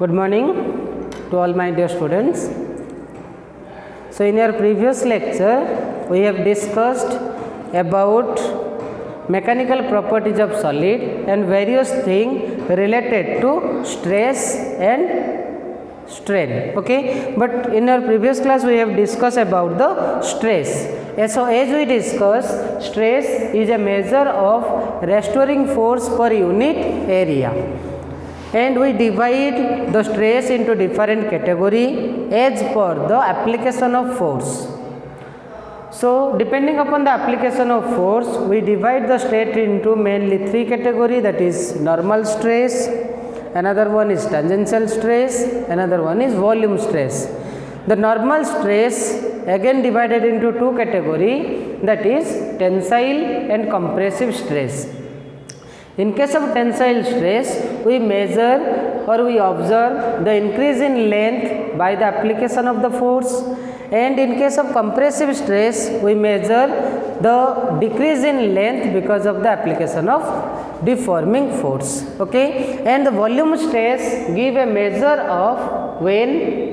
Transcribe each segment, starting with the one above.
Good morning to all my dear students. So in our previous lecture we have discussed about mechanical properties of solid and various things related to stress and strain. Okay, but in our previous class we have discussed about the stress. So as we discussed, stress is a measure of restoring force per unit area, and we divide the stress into different category as per the application of force. So depending upon the application of force, we divide the stress into mainly three categories, that is normal stress, another one is tangential stress, another one is volume stress. The normal stress again divided into two categories, that is tensile and compressive stress. In case of tensile stress, we measure or we observe the increase in length by the application of the force, and in case of compressive stress, we measure the decrease in length because of the application of deforming force. Okay, and the volume stress give a measure of when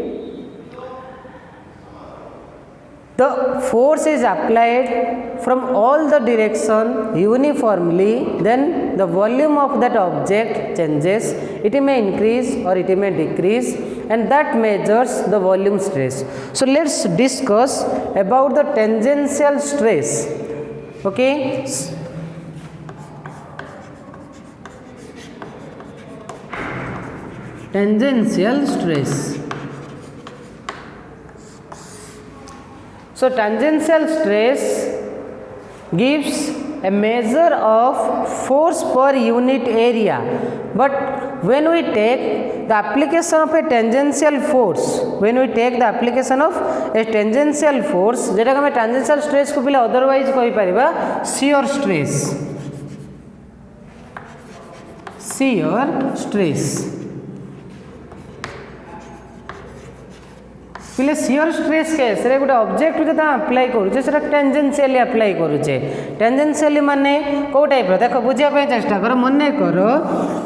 the force is applied from all the direction uniformly, then the volume of that object changes. It may increase or it may decrease, and that measures the volume stress. So let's discuss about the tangential stress. Okay, tangential stress. So tangential stress gives a measure of force per unit area, but when we take the application of a tangential force, when we take the application of a tangential force, जेटा हमें tangential stress को पिला otherwise कही परिबा shear stress, shear stress. पिले shear stress के सरे गोटे object जो apply करूचे सेटा टेंजेंशियली अप्लाई करूचे. टेंजेंशियली माने को टाइप रो देखो बुझिया पे चेष्टा करो. मने करो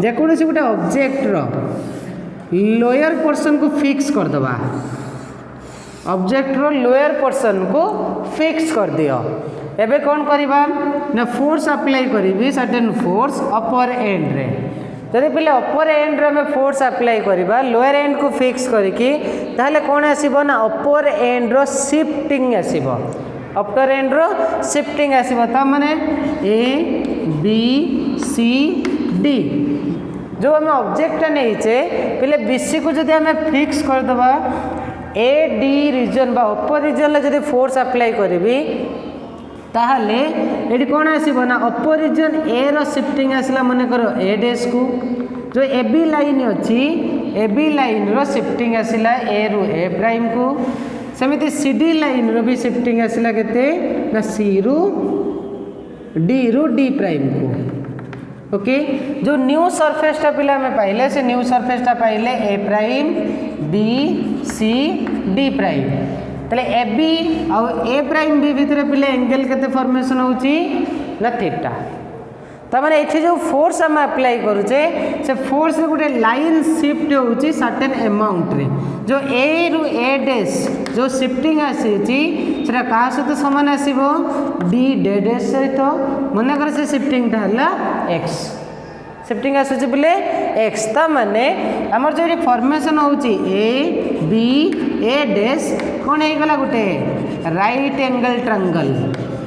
जे कोनोसी गोटे ऑब्जेक्ट रो लोअर पोर्शन को फिक्स कर दबा, ऑब्जेक्ट रो लोअर पोर्शन को फिक्स कर दियो. एबे कोन करबा ना फोर्स अप्लाई करिवि सर्टेन फोर्स अपर एंड रे. जदि पिले अपर एंड रे में फोर्स अप्लाई करबा लोअर एंड को फिक्स करिकि ताहले कोन आसीबो ना अपर एंड रो शिफ्टिंग आसीबो. अपर एंड रो शिफ्टिंग आसीबो त माने ए बी सी डी जो हम ऑब्जेक्ट नहींचे पिले बीसी को जदि हमें फिक्स कर दबा ए डी रीजन बा अपर रीजन ले जदि फोर्स अप्लाई करबी ताहले एडी कोन आसीबो ना अपर रीजन ए रो शिफ्टिंग आसला. मने करो ए डैश को जो ए बी लाइन अछि ए बी लाइन रो शिफ्टिंग आसला ए रु ए प्राइम को. सेमिति सी डी लाइन रो भी शिफ्टिंग आसला केते ना सी रु डी प्राइम को. ओके, जो न्यू सरफेस टा पिला में पाइले से न्यू सरफेस टा पाइले A prime B C D prime. तले ए बी आउ ए प्राइम बी भितर पिले एंगल केते फॉर्मेशन होची ना थीटा. त माने एठी जो फोर्स हम अप्लाई करूचे से फोर्स रे गुटे लाइन शिफ्ट होची सर्टेन अमाउंट रे. जो ए रु ए डैश जो शिफ्टिंग आसीची सेटा का सहित समान आसीबो डी डे डैश सहित. मने कर से शिफ्टिंग ता हला एक्स, शिफ्टिंग आसीची बिले एक्स. ता माने हमर जो फॉर्मेशन होची ए बी ए डैश कोन हे गला गुटे right angle triangle,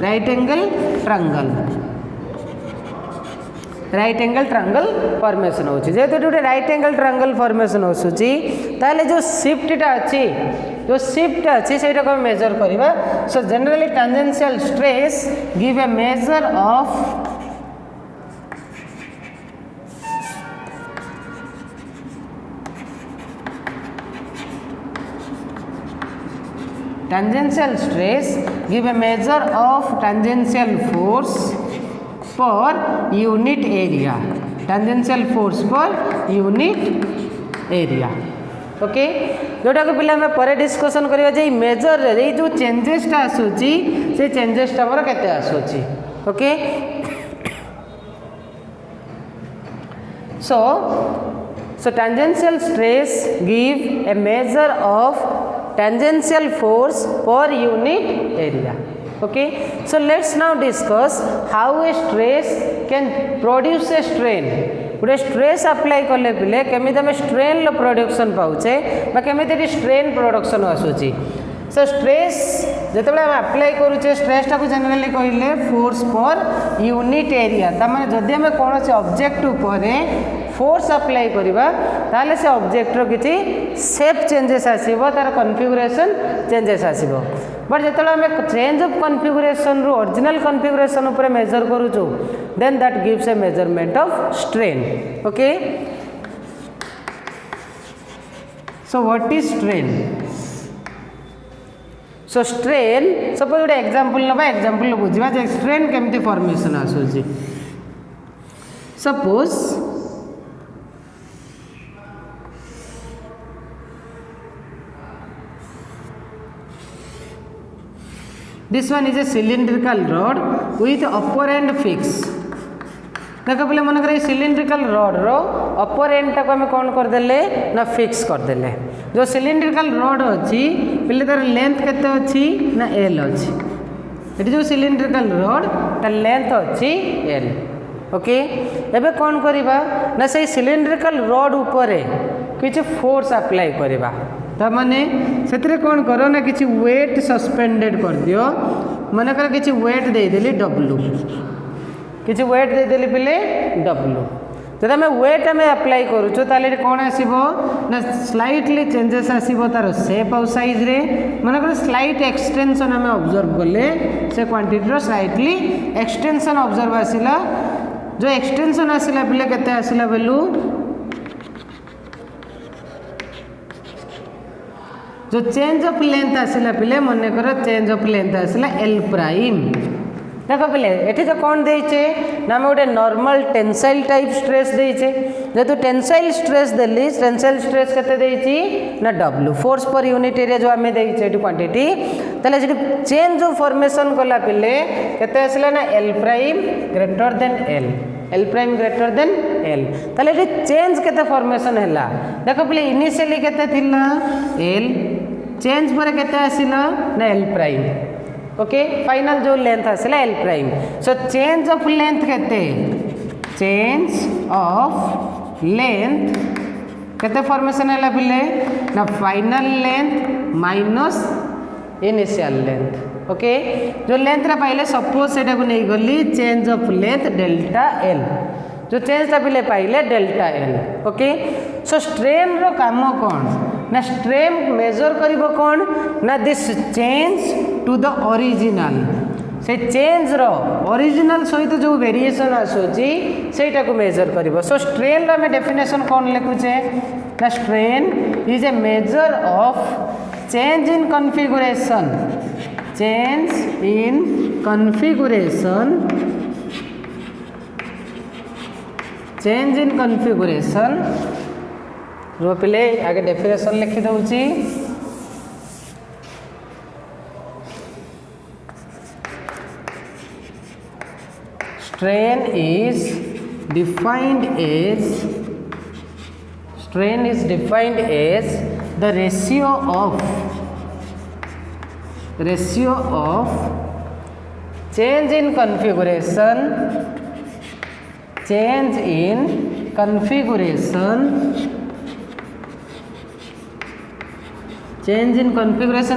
right angle triangle, right angle triangle formation होची. जेते गुटे राइट एंगल ट्रायंगल फॉर्मेशन होसुची ताले जो शिफ्ट टा अछि, जो शिफ्ट अछि सेटा को मेजर करबा. So generally tangential stress give a measure of tangential stress give a measure of tangential force per unit area, tangential force per unit area. Okay, जोटा को पिला में परे डिस्कशन करिया जे मेजर रे जो चेंजेस टा आसुची से चेंजेस टा मोर केते आसुची. Okay, so So tangential stress give a measure of tangential force per unit area. Okay, so let's now discuss how a stress can produce a strain. गोटे स्ट्रेस अप्लाई कले पिले केमिति आम स्ट्रेन लो प्रोडक्शन पाउचे बा केमिति स्ट्रेन प्रोडक्शन आसूची. सो स्ट्रेस जिते आम apply करूचे स्ट्रेसटा को जनरली कहले फोर्स पर यूनिट एरिया. तमाने जदि आम कौन से ऑब्जेक्ट उपर फोर्स अप्लाई करवा ताले से ऑब्जेक्टर किसी शेप चेंजेस आसीबो तार कॉन्फ़िगरेशन चेंजेस आसीबो. बट जो आम चेंज ऑफ कॉन्फ़िगरेशन रु ओरिजिनल कॉन्फ़िगरेशन उपर मेजर करूचु then that gives a measurement of strain. Okay, so what is strain? So strain suppose गोटे एग्जांपल नबा एग्जांपल बुझा जे स्ट्रेन केमती फॉर्मेशन आसुची. Suppose this one is a cylindrical rod with upper end fix. देख पे मन कर सिलिंड्रिकल रॉड रो अपर एंड टाक आम कौन करदे ना फिक्स करदे. जो सिलिंड्रिकल रॉड अच्छी पे तार लेंथ केते अच्छी ना एल अच्छी. ये जो सिलिंड्रिकल रॉड तार लेंथ अच्छी एल. ओके, एबे कौन करिबा ना से सिलिंड्रिकल रॉड ऊपर किसी फोर्स अप्लाई करवा. ताने से कौन करो ना किसी वेट सस्पेंडेड कर दियो. मनकर किसी वेट देदेली डब्लू, किसी वेट देदेली पिले डब्लू. जब आम वेट आम अप्लाई करूँ ताले कौन आसो ना स्लाइटली चेंजेस आसो तार शेप आउ साइज रे. मनकर स्लाइट एक्सटेंशन आम ऑब्जर्व कले से क्वांटिटी स्लाइटली एक्सटेंशन ऑब्जर्व आसला. जो एक्सटेंशन आसला पिले केते आसला बेलू जो चेंज ऑफ लेंथ आसला पिले मन कर चेंज ऑफ लेंथ आसला एल प्राइम. देख पिले ये जो कौन देचे ना गोटे नॉर्मल टेंसाइल टाइप स्ट्रेस देचे. जेहेतु टेंसाइल स्ट्रेस देली टेंसाइल स्ट्रेस केते देची ना W force per unit area जो आम देचे क्वांटिटी ताले जे चेंज ऑफ फॉर्मेशन कला पिले केते आसला ना L prime greater than L, L prime greater than L. ताले ये चेंज केते फॉर्मेशन हैला देख पिले इनिशियली केते थिला एल चेंज पर केते आसिला ना एल प्राइम. ओके, फाइनल जो लेंथ आसिला L prime. So change of length केते चेंज ऑफ लेंथ केते फॉर्मेशन हैला पिले ना final length minus initial length. Okay, जो लेंथ रा पाइले सपोज सेटा को नहीं गली change of length delta L. जो चेंज टा पिले पाइले delta L. Okay, so strain रो काम कौन ना स्ट्रेन मेजर करिबो कौन ना this change to the original. से चेंज रो ओरिजिनल सहित जो वेरिएशन आसुची सेटा को मेजर करिबो. सो स्ट्रेन रो में डेफिनेशन कौन लिखुचे ना strain is a measure of change in configuration, change in configuration, change in configuration रो पिले आगे डेफिनेशन लिखि दउची. strain is defined as the ratio of change in configuration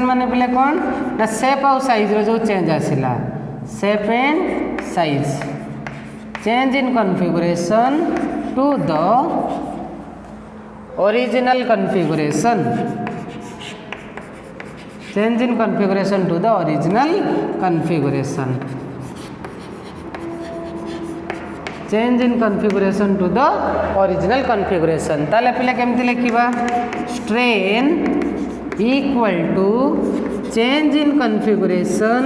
माने पिले कौन ना शेप आउ साइज रो जो चेंज आसिला shape and size. Change in configuration to the original configuration, change in configuration to the original configuration, change in configuration to the original configuration. ताले पिले केमती लिखिबा strain equal to change in configuration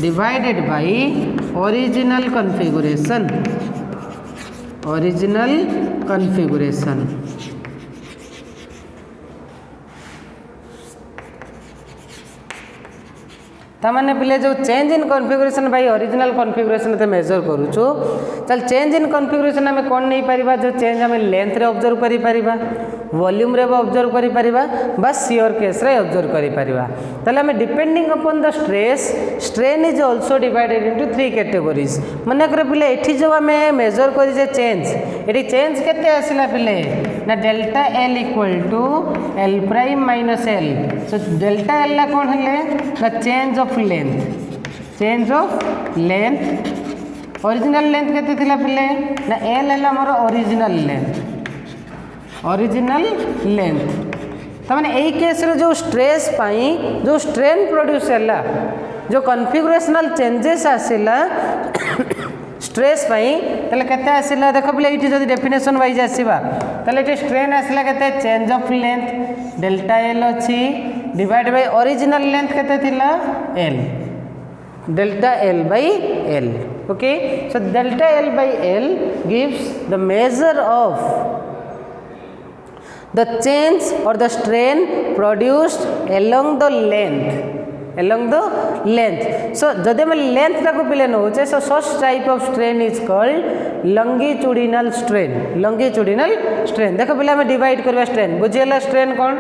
divided by original configuration. तामाने पिले जो change in configuration by original configuration ते measure करूछु चल चेंज इन कॉन्फ़िगरेशन हमें कोन नहीं परिबा जो चेंज हमें लेंथ रे ऑब्जर्व करि परिबा वॉल्यूम रे ऑब्जर्व करि परिबा बस शियर केस रे ऑब्जर्व करि परिबा तले हमें depending upon the stress strain is also divided into 3 categories माने करे पिले एठी जो हमें मेजर करि जे चेंज एठी चेंज केते आसिला पिले ना delta L equal to L prime minus L so delta L ला कोन हले ना change of length original length केते थिला पिले ना एल हला हमर ओरिजिनल लेंथ तमाने एई केस रे जो स्ट्रेस पाई जो स्ट्रेन प्रोड्यूस हला जो कॉन्फ़िगरेशनल चेंजेस आसिला स्ट्रेस पाई तले केते आसिला देखो पिले एठी जदी डेफिनेशन वाइज आसीबा तले एठी स्ट्रेन आसिला केते change of length delta L अछि डिवाइड बाय ओरिजिनल लेंथ केते थिला L delta L by L okay so delta L by L gives the measure of the change or the strain produced along the length so जदि मैं length टाको पिले नौचे so such type of strain is called longitudinal strain देखो पिले हमें divide करबा strain बुझियला strain cone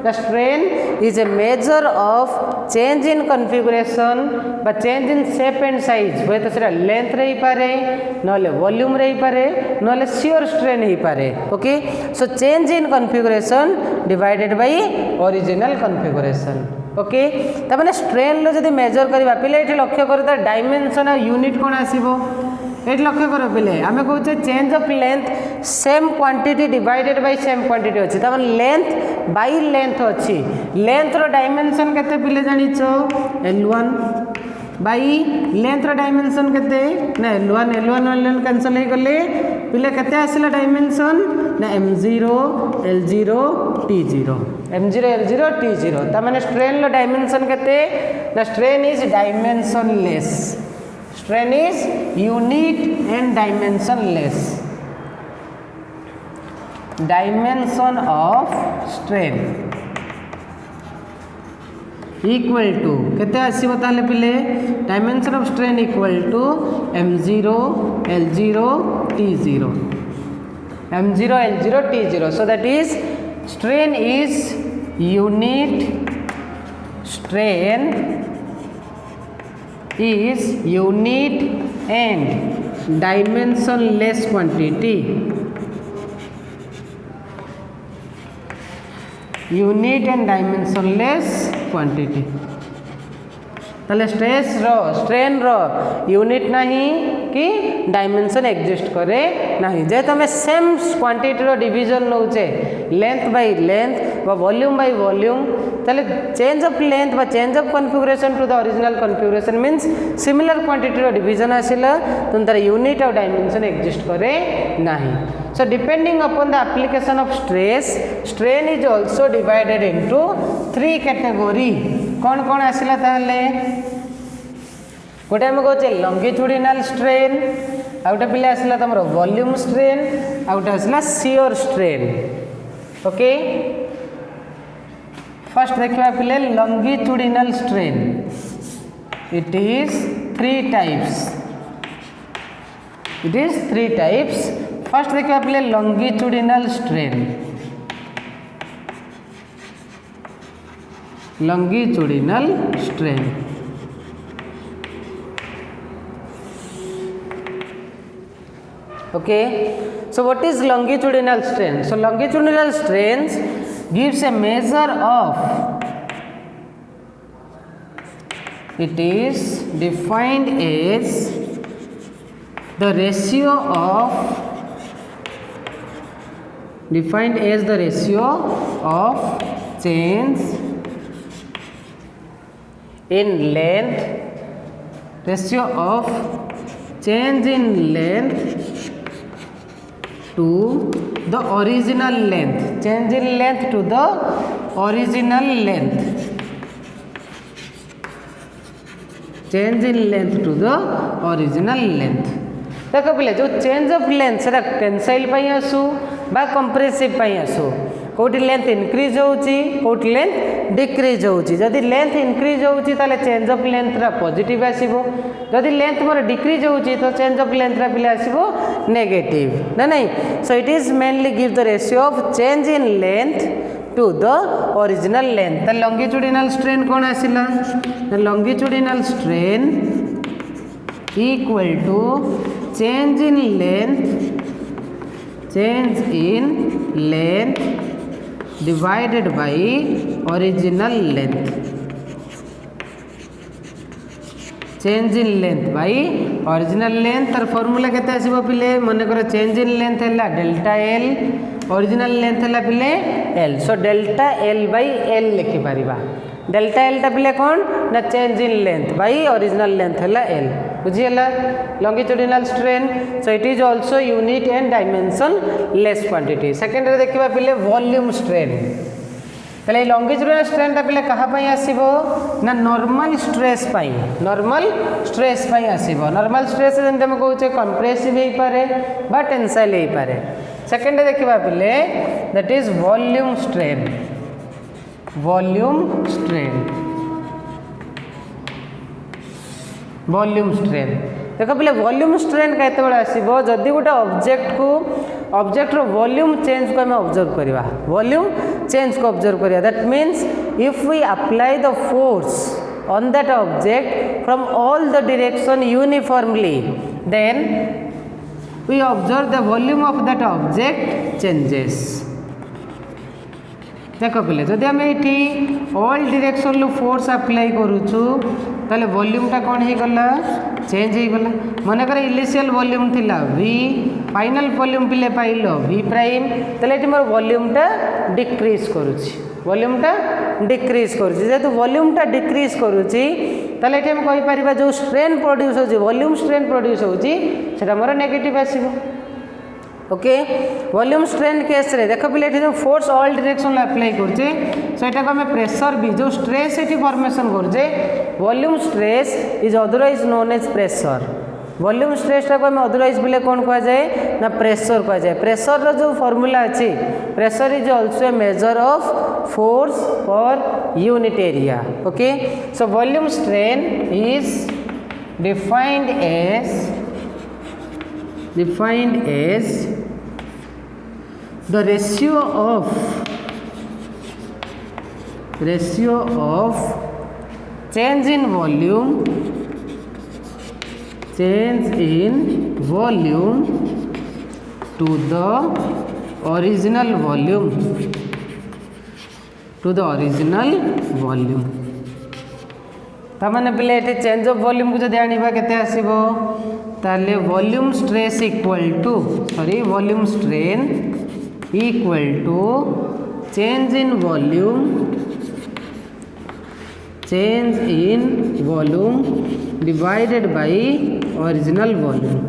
the strain is a measure of change in configuration बा change in shape and size होय तो सेरा लेंथ रही पारे नले वॉल्यूम रही पारे नले shear strain ही पारे okay so change in configuration divided by original configuration okay तमाने स्ट्रेन लो जदि मेजर करबा पिले एठी लक्ष्य करता डायमेंशन आ यूनिट कोन आसीबो एठी लक्ष्य करो पिले हमें कहूचे change of length same quantity divided by same quantity अछि तमाने लेंथ बाय लेंथ अछि लेंथ रो डायमेंशन केते पिले जानिचो L1 बाय लेंथ रो डायमेंशन केते ना L1 कैंसिल हे गले पिले केते आसिला डायमेंशन ना m0 l0 t0 m0 l0 t0 ता माने स्ट्रेन लो डायमेंशन केते ना strain is dimensionless strain is unit and dimensionless dimension of strain equal to केते आसीबो ताले पिले dimension of strain equal to m0 l0 t0 m0 l0 t0 so that is strain is unit and dimensionless quantity ताले strain रो unit नहीं कि dimension exist करे नहीं जे तमे सेम क्वांटिटी रो डिवीजन नौचे लेंथ बाय लेंथ व वॉल्यूम बाय वॉल्यूम ताले चेंज ऑफ लेंथ व change of configuration to the original configuration means similar quantity रो डिवीजन आसिला तुम तार यूनिट और डायमेंशन एग्जिस्ट करे नहीं so depending upon the application of stress strain is also divided into 3 category कौन कौन आसिला ताले गोटे हम कहचे लॉन्गिट्यूडिनल स्ट्रेन आ गोटे पिले आसिला तमरो वॉल्यूम स्ट्रेन आ गोटे आसिला शियर स्ट्रेन ओके फर्स्ट देखिबा पिले longitudinal strain it is 3 types first देखिबा पिले longitudinal strain okay so what is longitudinal strain so longitudinal strains gives a measure of it is defined as the ratio of change in length to the original length change in length to the original length देखो पिले जो change of length सेटा tensile पई आसु बा compressive पई आसु कौटी length increase होउची कौटी लेंथ डिक्रीज होउची जदि लेंथ इनक्रीज होउची ताले चेंज ऑफ लेंथ रा पॉजिटिव आसीबो जदि लेंथ मोर डिक्रीज होउची तो चेंज ऑफ लेंथ रा पिले आसीबो नेगेटिव ना नहीं so it is mainly give the ratio of change in length to the original length the longitudinal strain कोन आसिला the longitudinal strain equal to change in length divided by original length change in length by original length तर formula केते आसीबो पिले मने कर change in length हैला delta L original length हैला पिले L so delta L by L लिखि परिबा डेल्टा एल टा पिले कोन ना change in length by original length हैला एल बुझियला longitudinal strain so it is also unit and dimensionless quantity second रे देखिबा पिले वॉल्यूम स्ट्रेन तले लॉन्गिट्यूडिनल स्ट्रेन टा पिले कहा पई आसीबो ना नॉर्मल स्ट्रेस पई आसीबो नॉर्मल स्ट्रेस जंते हम कहूचे कंप्रेसिव हेई पारे बा टेंसाइल हेई पारे सेकंड रे देखिबा पिले दैट इज वॉल्यूम स्ट्रेन देख पे वॉल्यूम स्ट्रेन केत आसो जदि गोटे ऑब्जेक्ट रो वॉल्यूम चेंज को हमें ऑब्जर्व करवा वॉल्यूम चेंज को ऑब्जर्व करवा that means if we apply the force on that object from all the direction uniformly then we observe the volume of that object changes देख पे जदि आम ये ऑल डायरेक्शन लो फोर्स अप्लाई करूँ ताले वॉल्यूम टा कौन हो गला चेंज हो गला मन कर इनिशियल वॉल्यूम थिला v फाइनल वॉल्यूम पिले पाइल v प्राइम ताले एटी मोर वॉल्यूम टा डिक्रीज करूची जेहेतु वॉल्यूम टा डिक्रीज करूची ताले एटी हम कहि परिबा जो स्ट्रेन प्रोड्यूस होची वॉल्यूम स्ट्रेन प्रोड्यूस होची सेटा मोर नेगेटिव आसीबो ओके वॉल्यूम स्ट्रेन केस रे देख पे जो फोर्स ऑल डायरेक्शन अप्लाई करछे सो एटा को हमें प्रेशर भी जो स्ट्रेस एटी फॉर्मेशन करछे volume stress is otherwise known as pressure volume stress टा को हमें अदरवाइज बोले कौन कहा जाए ना प्रेशर कहा जाए प्रेशर रो जो फॉर्मूला अच्छी pressure is also a measure of force per unit area okay so volume strain is defined as the ratio of change in volume to the original volume तामाने पिले एटे चेंज ऑफ वॉल्यूम को जदि आनिबा केते आसीबो ताले volume stress equal to volume strain equal to change in volume divided by original volume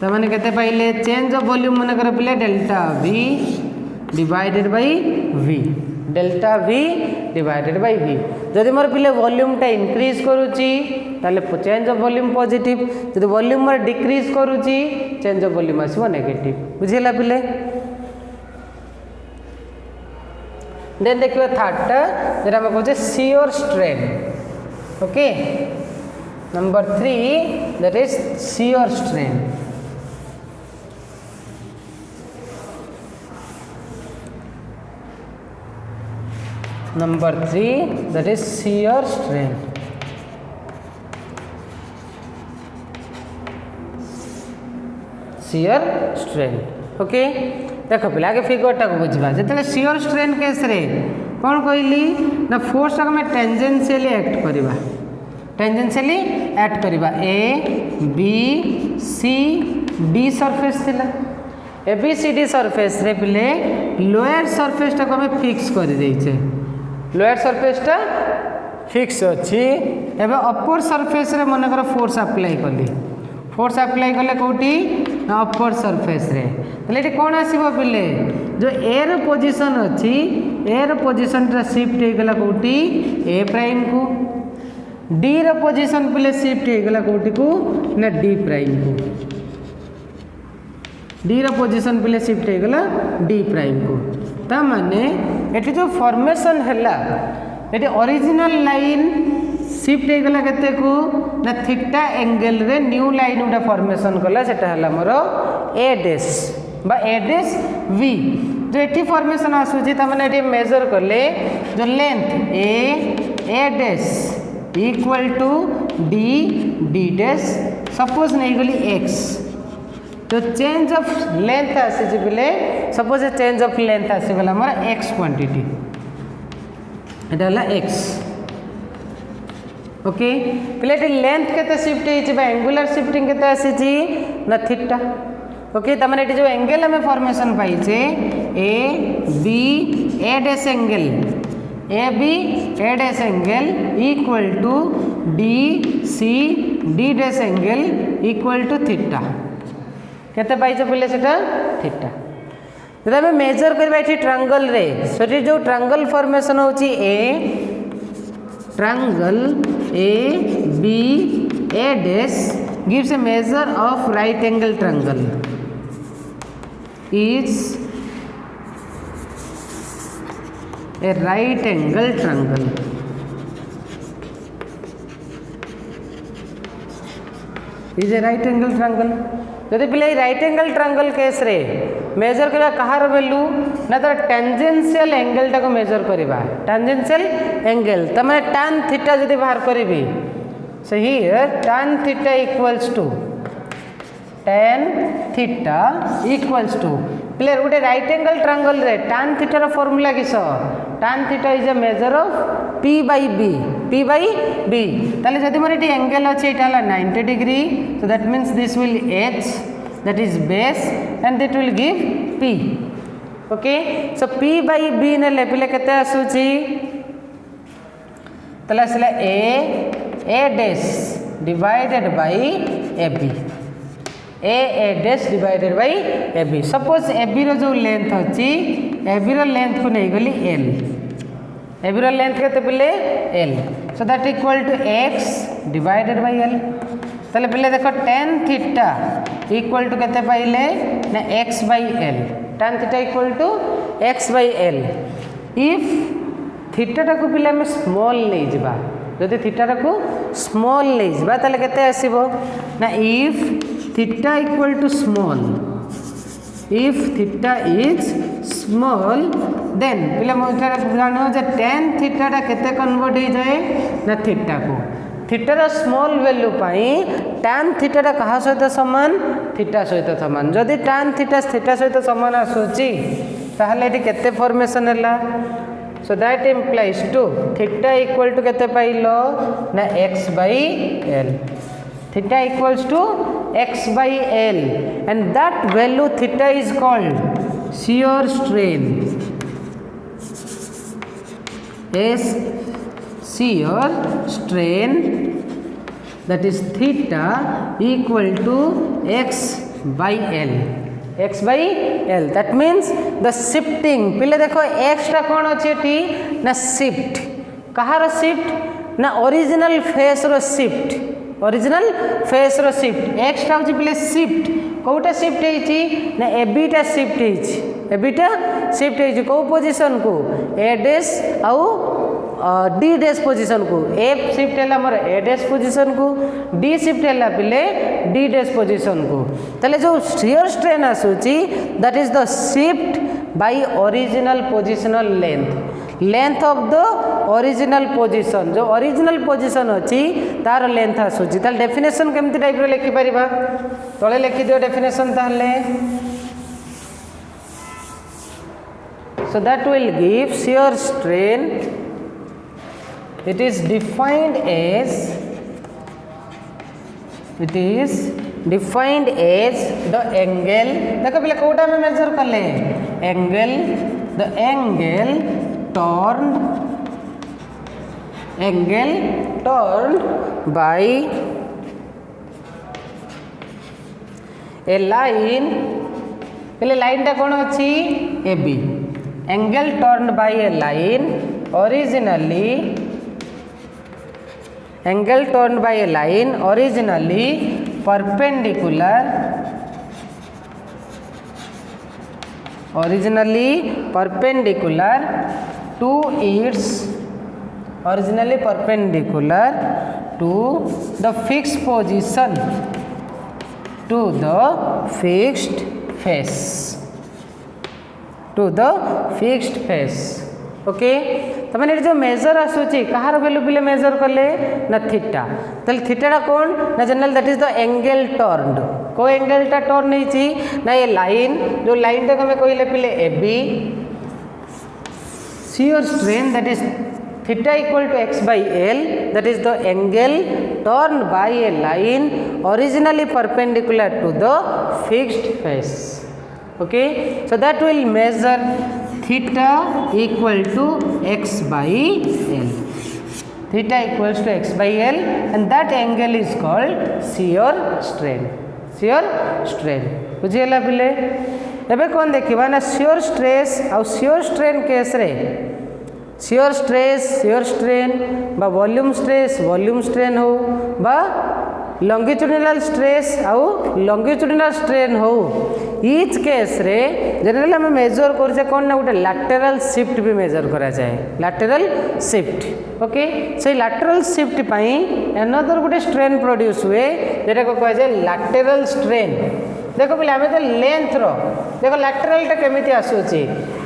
तामाने केते पाइले change of volume मन कर पिले delta v divided by v delta v divided by v जदि मोर पिले वॉल्यूम टा इंक्रीज करूची ताले चेंज ऑफ वॉल्यूम पॉजिटिव जदि वॉल्यूम मोर डिक्रीज करूची चेंज ऑफ वॉल्यूम आसीबो नेगेटिव बुझिला पिले देन देखिबा थर्ड जेटा हम कहजे shear strain okay number 3 that is shear strain Number 3 that is shear strain okay देख पे आगे फिगर टा को बुझा जो शियर स्ट्रेन केस रे कौन कहली ना फोर्स टाक में टेंजेंशियली एक्ट करवा A B C D surface थिला A B C D surface रे पिले लोअर सरफेस टाक हमें फिक्स कर देइछे लोअर सरफेस टा फिक्स अच्छी एवं अपर सरफेस रे मन कर फोर्स अप्लाई कले कौटी ना अपर सरफेस रे तले एटी कोन आसीबो पिले जो एयर पोजीशन अच्छी एयर पोजीशन टा शिफ्ट हो गला कौटी ए प्राइम को डी रो पोजीशन पिले शिफ्ट हो गला कौटी को ना डी प्राइम को डी रो पोजीशन पिले शिफ्ट हो गला डी प्राइम को ता माने एटी जो फॉर्मेशन हैला एटी ओरिजिनल लाइन शिफ्ट हो गला केते को ना थीटा एंगल रे न्यू लाइन उडा फॉर्मेशन कला सेटा हला मोर ए डैश बा ए डैश वी जो एटी फॉर्मेशन आसुची ता माने एटी मेजर करले जो length A dash equal to D D dash suppose नहीं गली एक्स तो चेंज ऑफ लेंथ आसी बिले सपोज चेंज ऑफ लेंथ आसी गला मोर एक्स क्वांटिटी एटा हला एक्स ओके पिले लेंथ केते शिफ्ट होइछि बा एंगुलर शिफ्टिंग केते आसी ना थीटा ओके त माने जो एंगल हमें फॉर्मेशन पाइछे A B A dash angle A B A dash angle equal to D C D dash angle equal to theta केते पाइछे पिले सेटा थीटा जब हमें मेजर करबा एठी ट्रायंगल रे सेठी जो ट्रायंगल फॉर्मेशन होची A triangle A B A dash gives a measure of right angle triangle is a right angle triangle is a right angle triangle जदि पिले राइट एंगल ट्रायंगल केस रे major करबा कहार value ना तर tangential angle टा को major करबा tangential angle त माने tan थीटा जदि बाहर करबी so here tan theta equals to tan theta equals to player गोटे राइट एंगल ट्रायंगल रे tan थीटा रो फार्मूला किस tan theta is a measure of p by b ताले जदि मोर एटी एंगल अछि एटा हला 90 degree so that means this will h that is base and that will give p okay so p by b ने लेपिले केते आसुची ताले असला a dash divided by ab a dash divided by ab suppose ab रो जो length अछि ab रो length को नहीं गली l ab रो लेंथ केते पिले l so that equal to x divided by l तले पिले देखो tan थीटा इक्वल टू केते पाइले ना x by l tan theta equal to x by l if theta टा को पिले में स्मॉल ले जिबा जदि थीटा को स्मॉल ले जिबा ताले केते आसीबो ना if theta equal to small if theta is small then पिले मोटा जानो जे tan थीटा टा केते कन्वर्ट हो जाए ना थीटा को थीटा रा small value pi tan theta टा कहा सहित समान थीटा सहित समान जदि tan थीटा थीटा सहित समान आसुची ताहले एटी केते फॉर्मेशन हला so that implies to theta equal to kete pailo na x by l theta equals to x by l and that value theta is called shear strain as shear strain that is theta equal to x by l x by l that means the shifting पहले देखो x टा कौन अच्छे थी ना shift कहाँ shift ना original face रो shift x टा होची पहले शिफ्ट कोटा शिफ्ट हेची ना ab टा शिफ्ट हेची को पोजीशन को a डैश आउ d डैश पोजीशन को a शिफ्ट हैला मोर a डैश पोजीशन को d शिफ्ट हैला पिले d डैश पोजीशन को तले जो shear strain आसुची that is the shift by original positional length of the original position जो ओरिजिनल पोजीशन अछि तार लेंथ आसुची ताल डेफिनेशन केमति टाइप रे लिखि परिबा तळे लिखि दियो डेफिनेशन ताले so that will give shear strain it is defined as the angle देखो पहले कोटा में मेजर कर ले the angle turned by a line पहले लाइन टा कौन अच्छी AB angle turned by a line originally perpendicular originally perpendicular to its originally perpendicular to the fixed position to the fixed face to the fixed face okay तो मैंने जो major आसूची कहार value पिले major कले ना theta तले थीटाटा कौन ना general that is the angle turned को एंगलटा टर्न होईची ना ये लाइन जो लाइन टा हमें कहले पिले AB shear strain that is theta equal to x by L that is the angle turned by a line originally perpendicular to the fixed face okay so that will measure theta equal to x by L theta equals to x by L and that angle is called shear strain बुझीगला पिले एबे कौन देखिबा ना shear stress और shear strain case रे shear stress shear strain बा volume stress volume strain हो बा लॉन्गिट्यूडिनल स्ट्रेस आउ लॉन्गिट्यूडिनल स्ट्रेन हो ईच केस रे जनरली हम मेजर करछे कोन ना गोटे लैटरल शिफ्ट भी मेजर करा जाए लैटरल शिफ्ट ओके से लैटरल शिफ्ट पई अनदर गोटे स्ट्रेन प्रोड्यूस हुए जेटा को कह जाए लैटरल स्ट्रेन देखो पिले आमे तो लेंथ रो देखो लैटरल टा केमिति आसुची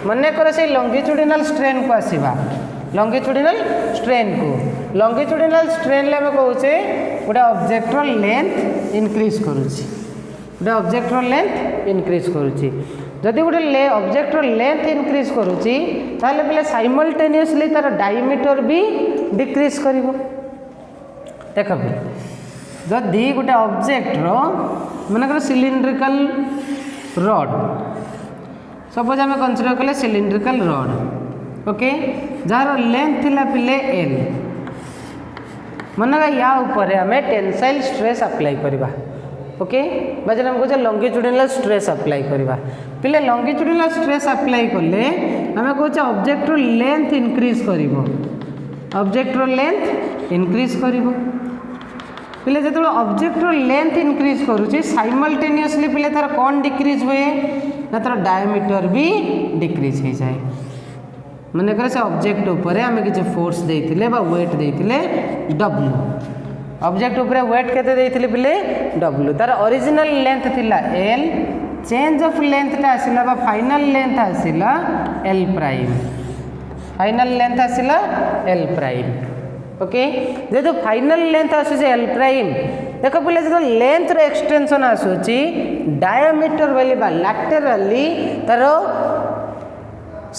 मने करे से लॉन्गिट्यूडिनल स्ट्रेन को आसीबा लॉन्गिट्यूडिनल स्ट्रेन को लॉन्गिट्यूडिनल स्ट्रेन ले हम कहूचे गोटे ऑब्जेक्टर लेंथ इंक्रीज करूची गोटे ऑब्जेक्टर लेंथ इंक्रीज करूची जदि गोटे ऑब्जेक्टर लेंथ इंक्रीज करूची ताले पिले साइमल्टेनियसली तार डायमीटर भी डिक्रीज करिवो देखो जदि गोटे ऑब्जेक्टर मनकर सिलिंड्रिकल रॉड सपोज आम कंसीडर कले cylindrical rod okay jar length थिला पिले एल मनका या ऊपर आम टेंसाइल स्ट्रेस अप्लाई करवा ओके बाजे आम कहे लॉन्गिट्यूडिनल स्ट्रेस अप्लाई करवा पिले लॉन्गिट्यूडिनल स्ट्रेस अप्लाई कले आम कहे ऑब्जेक्टर लेंथ इंक्रीज करिवो ऑब्जेक्टर लेंथ इंक्रीज करिवो पिले जो ऑब्जेक्टर लेंथ इंक्रीज करुच्ची साइमल्टेनियसली पिले तार कौन डिक्रीज हुए ना तार डायमीटर भी डिक्रीज हो जाए मन कर से ऑब्जेक्ट उपर आम किसी फोर्स देते वेट देते डब्ल्यू ऑब्जेक्ट उपर वेट केते देते पिले डब्ल्यू तार ओरिजिनल लेंथ थिला एल चेंज ऑफ लेंथ टा आसिला बा फाइनल लेंथ आसिला एल प्राइम फाइनल लेंथ आसिला एल प्राइम ओके जेहेतु फाइनल लेंथ आसूँ एल प्राइम देख पे जो लेंथ रो एक्सटेंशन आसूँ डायमीटर वाली बा लैटरली तार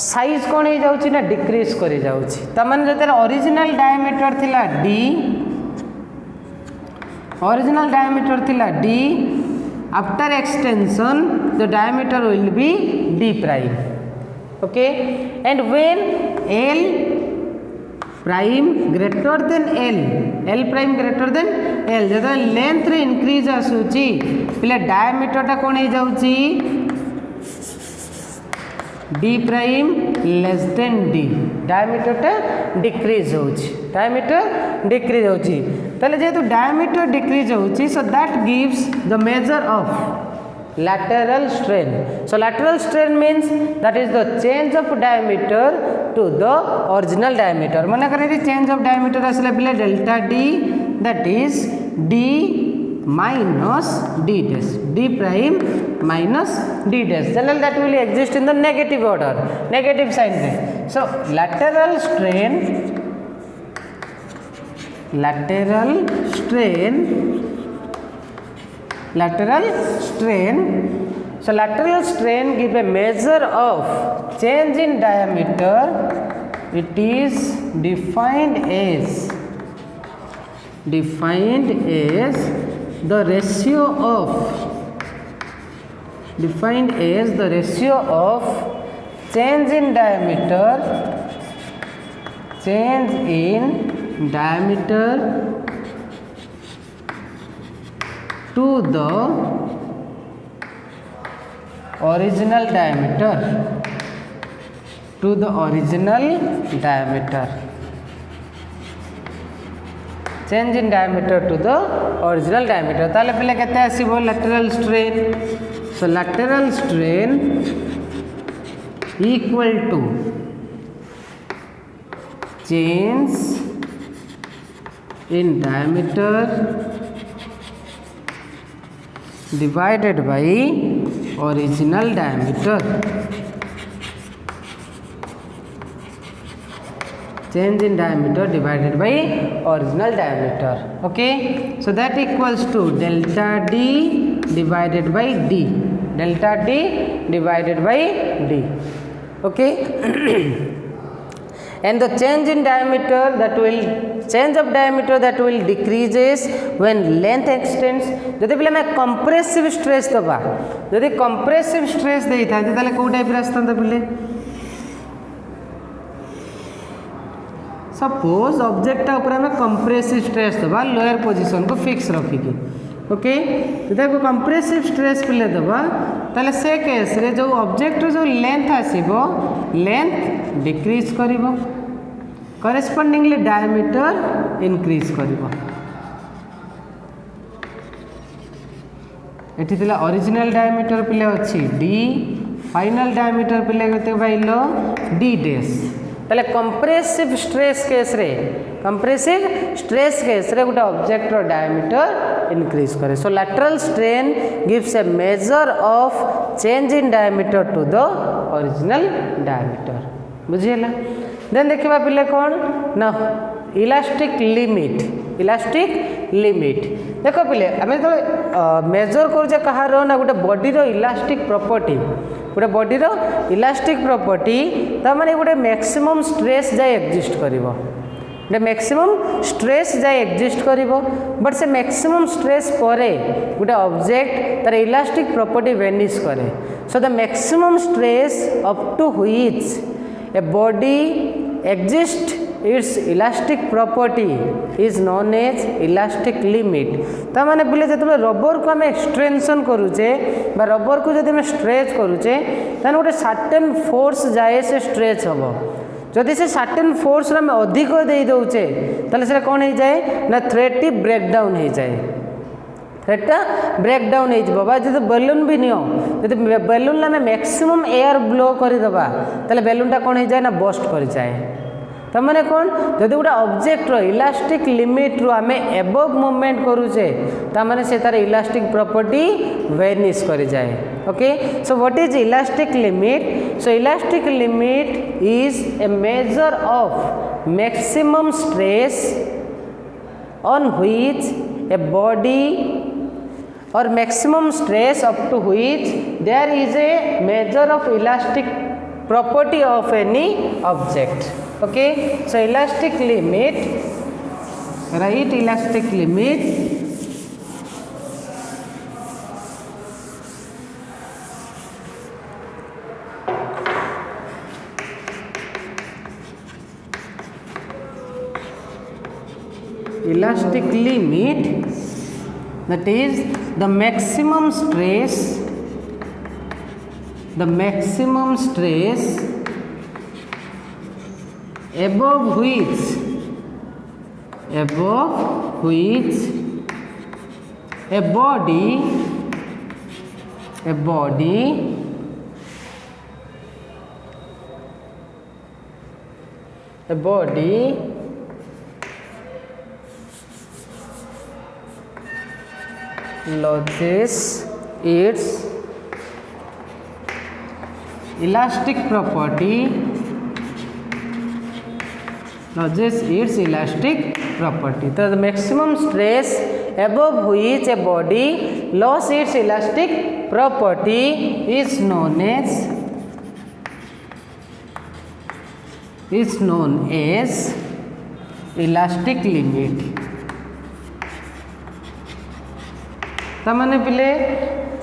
साइज कौन हो जाऊँ ना डिक्रीज कर जाने जो तार ओरिजिनल डायमीटर थिला डी ओरिजिनल डायमीटर थिला D after extension the diameter will be D prime okay and when L prime greater than L prime greater than L जो लेंथ रे इंक्रीज आसूची पिले डायमीटर टा कौन हो जाऊँगी D prime less than D diameter टा decrease होउची diameter decrease होउची ताले जेतु डायमीटर डिक्रीज होउची so that gives the measure of lateral strain so lateral strain means that is the change of diameter to the original diameter मन करे change of diameter आसले पिले delta d that is d minus d dash d prime minus d dash generally that will exist in the negative order negative sign re so lateral strain so lateral strain give a measure of change in diameter it is defined as the ratio of change in diameter to the original diameter change in diameter to the original diameter ताले पहले कहते हैं सिर्फ lateral strain so lateral strain equal to change in diameter divided by original diameter. Change in diameter divided by original diameter. Okay, so that equals to delta D divided by D. Delta D divided by D. Okay. And the change in diameter that will change of diameter that will decreases when length extends. जदि पिले मैं compressive stress दबा, जदि compressive stress देई था ताले को type रास्ता था पिले. सपोज ऑब्जेक्ट ऊपर में compressive stress दबा लोअर पोजीशन को फिक्स रखिकी. ओके, देखो compressive stress पिले दबा ताले से केस रे जो ऑब्जेक्ट जो लेंथ आसीबो लेंथ डिक्रीज करिवो, करेस्पोंडिंगली डायमीटर इंक्रीज करिवो. एठी तिला ओरिजिनल डायमीटर पिले अछि डी, फाइनल डायमीटर पिले केते पाइलो डी डैश. ताले कंप्रेसिव स्ट्रेस केस रे गोटे ऑब्जेक्ट रो डायमीटर इंक्रीज करे. So lateral strain gives a measure of change in diameter to the original diameter. बुझिला. देन देखिबा पिले कोन ना इलास्टिक लिमिट. देखो पिले आमे तो मेजर करूचे कहार ना गोटे बॉडी रो इलास्टिक प्रॉपर्टी, गोटे बॉडी रो इलास्टिक प्रॉपर्टी ता माने गोटे मैक्सिमम स्ट्रेस जाय एग्जिस्ट करिवो, गोटे मैक्सिमम स्ट्रेस जाय एग्जिस्ट करिवो. बट से मैक्सिमम स्ट्रेस परे गोटे ऑब्जेक्ट तार इलास्टिक प्रॉपर्टी वेनिश करे. So the maximum stress up to which a body exists its elastic property is known as elastic limit. ता माने बोले जतबे रबर को हम एक्सटेंशन करूचे बा रबर को जदि हम स्ट्रेच करूचे ताने गोटे सर्टेन फोर्स जाए से स्ट्रेच हबो. जदि से सर्टेन फोर्स रे हम अधिक दे दउचे ताले से कोन हो जाए ना थ्रेड ब्रेक डाउन हो जाए. थ्रेडटा ब्रेक डाउन हो बा जब बेलून भी नियो जब बेलून आम मैक्सिमम एयर ब्लो करदेबा ताले बेलूनटा कौन हो जाए ना बस्ट कर जाए. तमाने कौन जदि गोटे ऑब्जेक्ट रो इलास्टिक लिमिट रो आम एबव मूवमेंट करूचे तामाने से तार इलास्टिक प्रॉपर्टी वेनिश कर जाए. Okay, so what is elastic limit? So elastic limit is a measure of maximum stress on which a body or maximum stress up to which there is a measure of elastic property of any object. Okay, so elastic limit, right? Elastic limit that is the maximum stress above which a body loses its elastic property. So the maximum stress above which a body loses its elastic property is known as elastic limit. तमाने पिले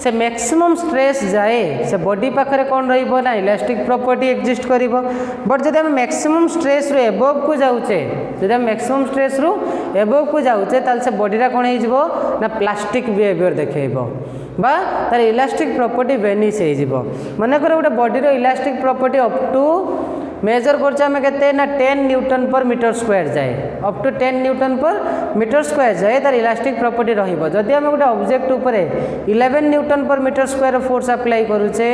से maximum stress जाए से body पाखरे कौन रहिबो ना elastic property exist करिवो. But जदि हम मैक्सिमम स्ट्रेस रो एबव को जाउचे जदि हम मैक्सिमम स्ट्रेस रो एबव को जाउचे ताल से बॉडीरा कौन होइजिवो ना प्लास्टिक बिहेवियर देखेइबो बा तार इलास्टिक प्रॉपर्टी वेनिश होइजिवो. माने करे गोटे बॉडी रो elastic property up to measure करते ना 10 न्यूटन पर मीटर स्क्वायर जाए up to 10 newton per metre square जाए तार इलास्टिक प्रॉपर्टी रहिबो जदि हम गोटे ऑब्जेक्ट ऊपर 11 Newton per metre square force apply करूचे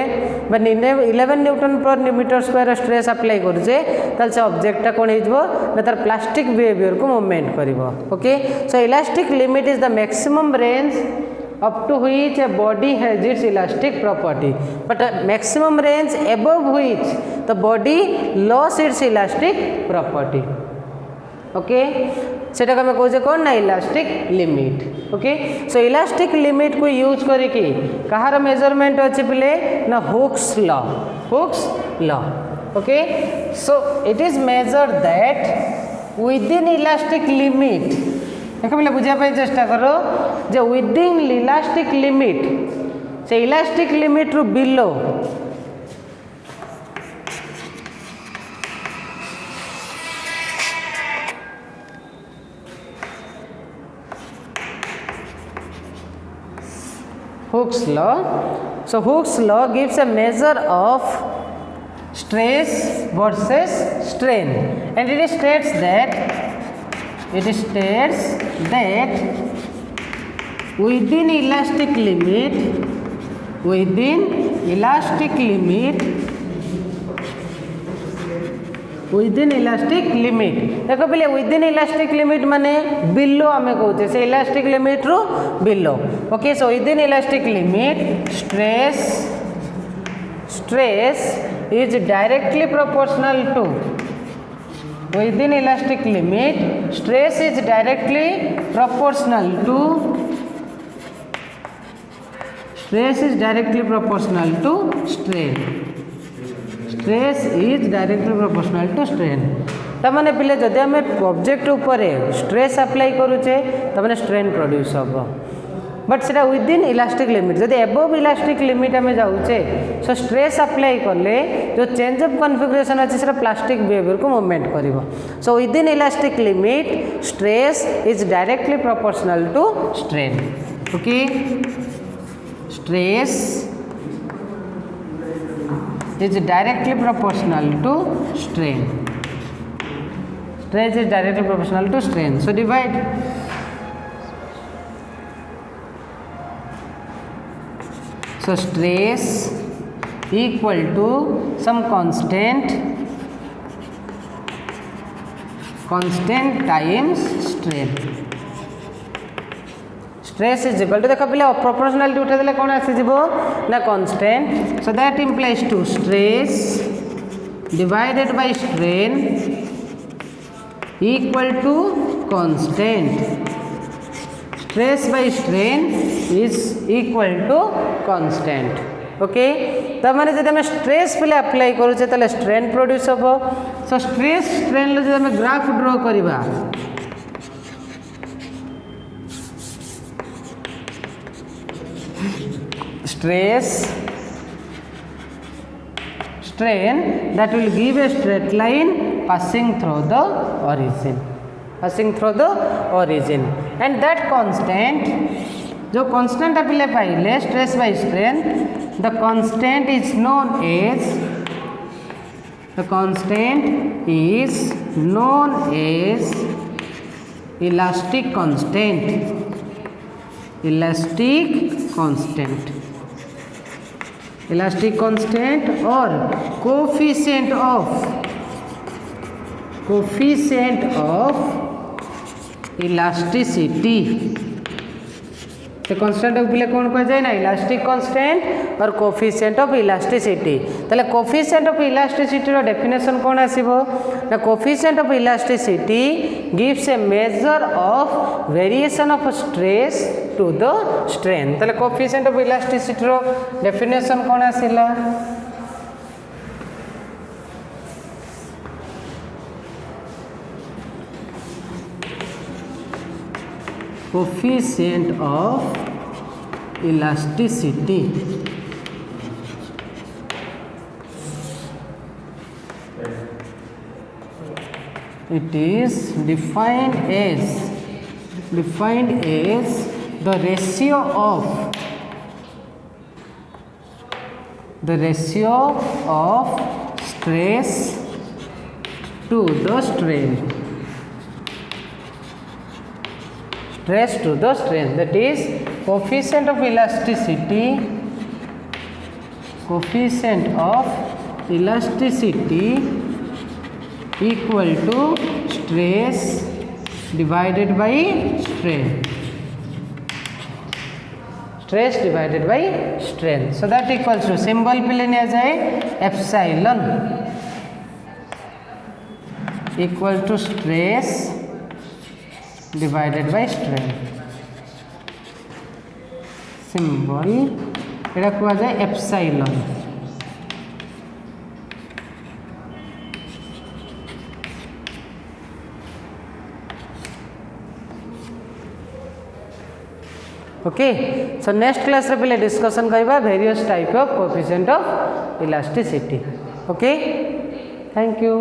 11 Newton per metre square stress apply करूचे ताल से ऑब्जेक्ट कोन हेजबो ना तार प्लास्टिक बिहेवियर को मूवमेंट करिवो okay so elastic limit is the maximum range up to which a body has its elastic property but maximum range above which the body lost its elastic property okay सेटा हमें कहे कौन ना elastic limit okay so elastic limit को use करके कहार measurement अच्छे पिले ना Hooke's law okay so it is measure that within elastic limit देखो बोले बुझापी चेष्टा करो जे विदिन इलास्टिक लिमिट से इलास्टिक लिमिट रु below Hooke's law. So Hooke's law gives a measure of stress versus strain, and it states that within elastic limit देखो पहले विदिन इलास्टिक लिमिट माने बिलो आमे कहते से इलास्टिक लिमिट रू below okay so within elastic limit stress is directly proportional to within elastic limit stress is directly proportional to strain तमाने पिले जदि आम ऑब्जेक्ट ऊपर स्ट्रेस अप्लाई करूचे तमाने स्ट्रेन प्रोड्यूस हम बट से विदिन इलास्टिक लिमिट जदि एबव इलास्टिक लिमिट आम जाऊे सो स्ट्रेस अप्लाई कले जो चेंज ऑफ कॉन्फिगरेशन अच्छे से प्लास्टिक बिहेवियर को मूवमेंट कर so within elastic limit stress is directly proportional to strain okay stress is directly proportional to strain. Stress is directly proportional to strain. So divide. So stress equal to some constant times strain. Stress is equal to देखो पहले proportionality उठा देले कौन आसी जीवो ना constant. So that implies to stress divided by strain equal to constant. Stress by strain is equal to constant. Okay. तो माने जब हमें stress पहले apply करूचे तले strain produce होबो. So stress strain लो जब हमें graph draw करिबा stress strain that will give a straight line passing through the origin and that constant जो constant अपने पाइले stress by strain the constant is known as elastic constant or coefficient of elasticity. तो constant of बिले कौन कह जाए ना elastic constant और कोफिशिएंट ऑफ इलास्टिसिटी ताले कोफिशिएंट ऑफ इलास्टिसिटी रो डेफिनेशन कौन आसीबो ना coefficient of elasticity gives a measure of variation of stress to the strain ताले कोफिशिएंट ऑफ इलास्टिसिटी रो डेफिनेशन कौन आसीला coefficient of elasticity it is defined as the ratio of stress to the strain. Stress to the strain, that is coefficient of elasticity, equal to stress divided by strain. Stress divided by strain. So that equals to symbol पे लेने आ जाए epsilon equal to stress divided by strain. Symbol एटा कुआ जाए epsilon. Okay so next class रे पहले discussion करबा various type of coefficient of elasticity. Okay thank you.